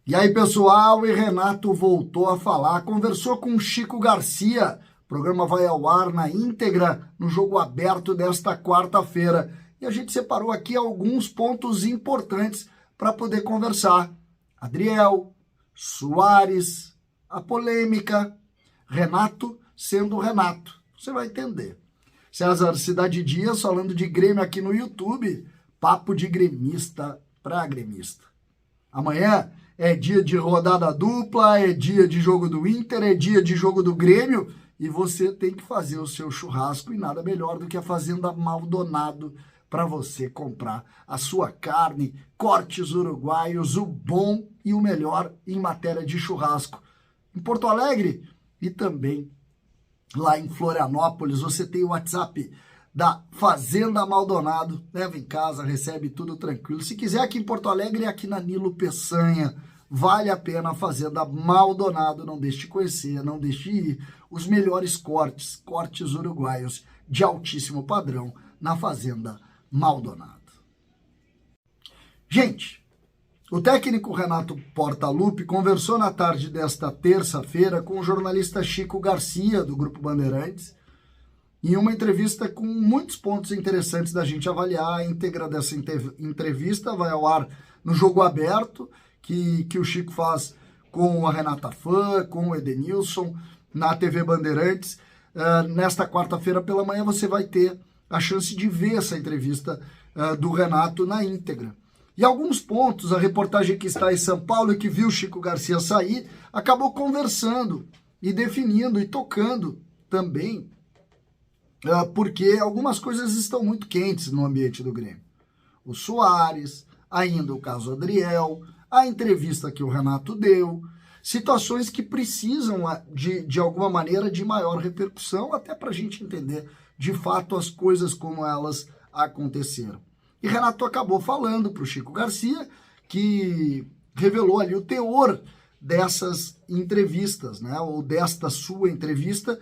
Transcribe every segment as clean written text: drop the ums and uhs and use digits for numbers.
E aí, pessoal, e Renato voltou a falar, conversou com Chico Garcia. O programa vai ao ar na íntegra no Jogo Aberto desta quarta-feira. E a gente separou aqui alguns pontos importantes para poder conversar. Adriel, Soares, a polêmica, Renato sendo Renato. Você vai entender. César Cidade Dias falando de Grêmio aqui no YouTube. Papo de gremista para gremista. Amanhã é dia de rodada dupla, é dia de jogo do Inter, é dia de jogo do Grêmio e você tem que fazer o seu churrasco e nada melhor do que a Fazenda Maldonado para você comprar a sua carne, cortes uruguaios, o bom e o melhor em matéria de churrasco. Em Porto Alegre e também lá em Florianópolis, você tem o WhatsApp da Fazenda Maldonado, leva em casa, recebe tudo tranquilo. Se quiser aqui em Porto Alegre, é aqui na Nilo Peçanha, vale a pena a Fazenda Maldonado, não deixe de conhecer, não deixe de ir. Os melhores cortes uruguaios de altíssimo padrão na Fazenda Maldonado. Gente, o técnico Renato Portaluppi conversou na tarde desta terça-feira com o jornalista Chico Garcia, do Grupo Bandeirantes, em uma entrevista com muitos pontos interessantes da gente avaliar. A íntegra dessa entrevista vai ao ar no Jogo Aberto, que o Chico faz com a Renata Fã, com o Edenilson, na TV Bandeirantes. Nesta quarta-feira pela manhã você vai ter a chance de ver essa entrevista do Renato na íntegra. E alguns pontos, a reportagem que está em São Paulo e que viu o Chico Garcia sair, acabou conversando e definindo e tocando também, porque algumas coisas estão muito quentes no ambiente do Grêmio. O Soares, ainda o caso Adriel, a entrevista que o Renato deu, situações que precisam, de alguma maneira, de maior repercussão, até para a gente entender, de fato, as coisas como elas aconteceram. E Renato acabou falando para o Chico Garcia, que revelou ali o teor dessas entrevistas, né, ou desta sua entrevista,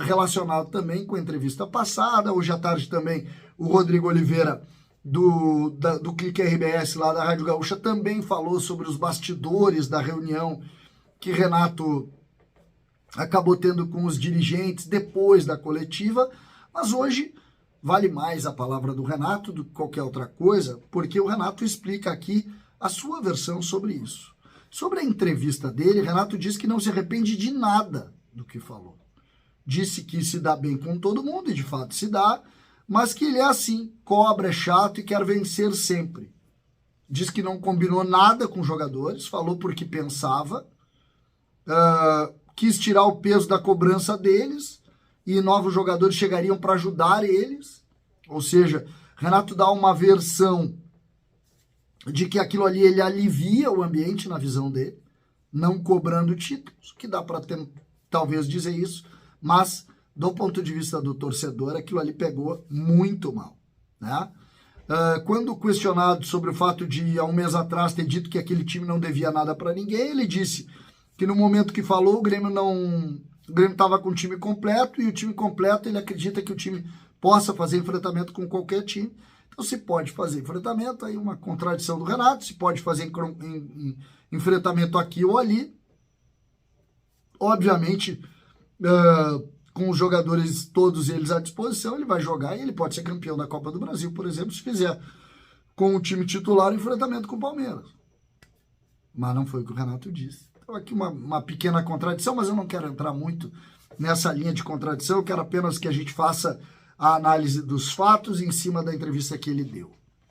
relacionado também com a entrevista passada. Hoje à tarde também o Rodrigo Oliveira do Clique RBS lá da Rádio Gaúcha também falou sobre os bastidores da reunião que Renato acabou tendo com os dirigentes depois da coletiva, mas hoje vale mais a palavra do Renato do que qualquer outra coisa, porque o Renato explica aqui a sua versão sobre isso. Sobre a entrevista dele, Renato diz que não se arrepende de nada do que falou. Disse que se dá bem com todo mundo, e de fato se dá, mas que ele é assim, cobra, é chato e quer vencer sempre. Diz que não combinou nada com os jogadores, falou porque pensava, quis tirar o peso da cobrança deles e novos jogadores chegariam para ajudar eles. Ou seja, Renato dá uma versão de que aquilo ali ele alivia o ambiente na visão dele, não cobrando títulos, que dá para talvez dizer isso, mas do ponto de vista do torcedor, aquilo ali pegou muito mal, né? Quando questionado sobre o fato de, há um mês atrás, ter dito que aquele time não devia nada para ninguém, ele disse que no momento que falou, o Grêmio estava com o time completo, e o time completo, ele acredita que o time possa fazer enfrentamento com qualquer time. Então, se pode fazer enfrentamento, aí uma contradição do Renato, se pode fazer enfrentamento aqui ou ali, obviamente, com os jogadores, todos eles à disposição, ele vai jogar e ele pode ser campeão da Copa do Brasil, por exemplo, se fizer com o time titular o enfrentamento com o Palmeiras. Mas não foi o que o Renato disse. Então aqui uma pequena contradição, mas eu não quero entrar muito nessa linha de contradição, eu quero apenas que a gente faça a análise dos fatos em cima da entrevista que ele deu,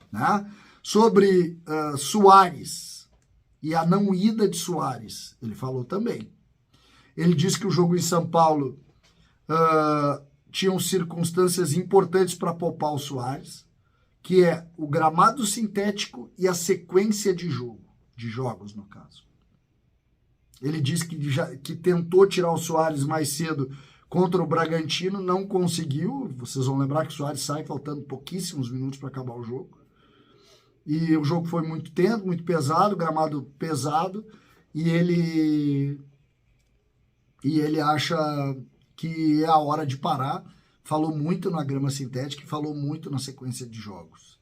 né? Sobre Soares e a não ida de Soares, ele falou também. Ele disse que o jogo em São Paulo tinham circunstâncias importantes para poupar o Soares, que é o gramado sintético e a sequência de jogos no caso. Ele disse que tentou tirar o Soares mais cedo contra o Bragantino, não conseguiu. Vocês vão lembrar que o Soares sai faltando pouquíssimos minutos para acabar o jogo. E o jogo foi muito tenso, muito pesado, gramado pesado, e ele acha que é a hora de parar. Falou muito na grama sintética e falou muito na sequência de jogos.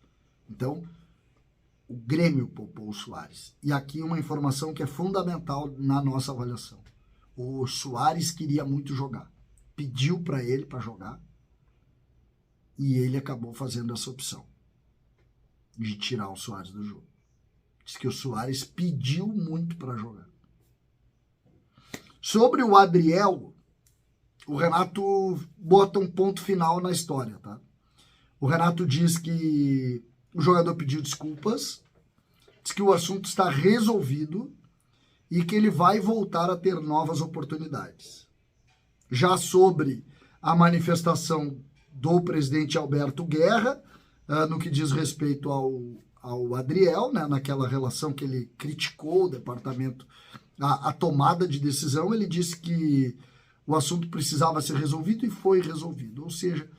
Então, O Grêmio poupou o Soares. E aqui uma informação que é fundamental na nossa avaliação. O Soares queria muito jogar. Pediu para ele para jogar. E ele acabou fazendo essa opção de tirar o Soares do jogo. Diz que o Soares pediu muito para jogar. Sobre o Adriel, o Renato bota um ponto final na história, tá? O Renato diz que o jogador pediu desculpas, diz que o assunto está resolvido e que ele vai voltar a ter novas oportunidades. Já sobre a manifestação do presidente Alberto Guerra, no que diz respeito ao Adriel, né, naquela relação que ele criticou o departamento, a tomada de decisão, ele disse que o assunto precisava ser resolvido e foi resolvido. Ou seja,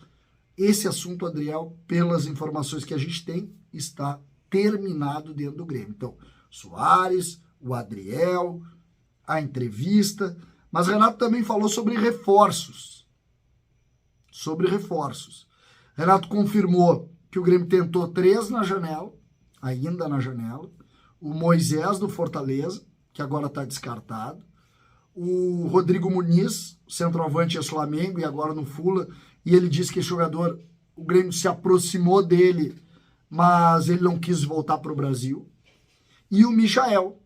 esse assunto, Adriel, pelas informações que a gente tem, está terminado dentro do Grêmio. Então, Soares, o Adriel, a entrevista, mas Renato também falou sobre reforços. Renato confirmou que o Grêmio tentou 3 na janela, ainda na janela, o Moisés do Fortaleza, que agora está descartado, o Rodrigo Muniz, centroavante é Flamengo e agora no Fula, e ele disse que esse jogador, o Grêmio se aproximou dele, mas ele não quis voltar para o Brasil, e o Michael,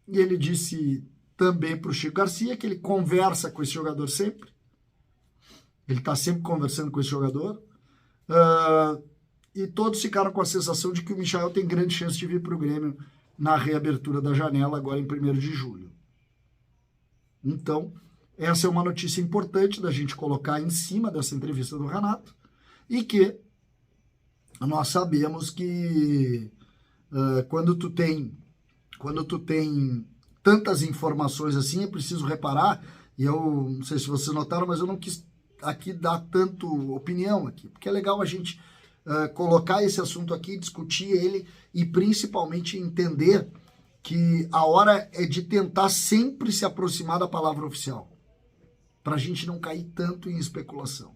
e ele disse também para o Chico Garcia que ele conversa com esse jogador sempre, ele está sempre conversando com esse jogador, e todos ficaram com a sensação de que o Michael tem grande chance de vir para o Grêmio na reabertura da janela, agora em 1º de julho. Então, essa é uma notícia importante da gente colocar em cima dessa entrevista do Renato, e que nós sabemos que quando tu tem tantas informações assim, é preciso reparar, e eu não sei se vocês notaram, mas eu não quis aqui dar tanto opinião aqui, porque é legal a gente colocar esse assunto aqui, discutir ele e principalmente entender que a hora é de tentar sempre se aproximar da palavra oficial, para a gente não cair tanto em especulação.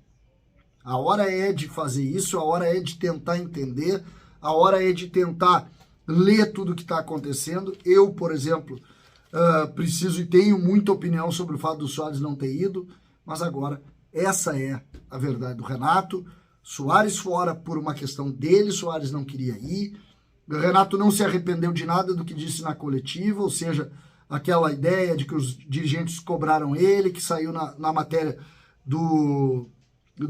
A hora é de fazer isso, a hora é de tentar entender, a hora é de tentar ler tudo o que está acontecendo. Eu, por exemplo, preciso e tenho muita opinião sobre o fato do Soares não ter ido, mas agora essa é a verdade do Renato. Soares fora por uma questão dele, Soares não queria ir. O Renato não se arrependeu de nada do que disse na coletiva, ou seja, aquela ideia de que os dirigentes cobraram ele, que saiu na matéria do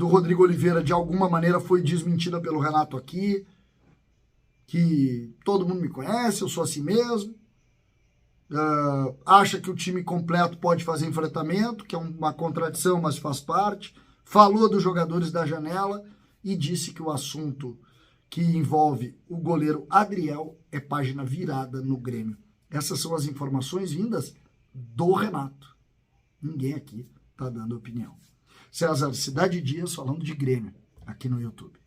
Rodrigo Oliveira, de alguma maneira foi desmentida pelo Renato aqui, que todo mundo me conhece, eu sou assim mesmo, acha que o time completo pode fazer enfrentamento, que é uma contradição, mas faz parte, falou dos jogadores da janela e disse que o assunto que envolve o goleiro Adriel é página virada no Grêmio. Essas são as informações vindas do Renato. Ninguém aqui está dando opinião. César, Cidade Dias falando de Grêmio aqui no YouTube.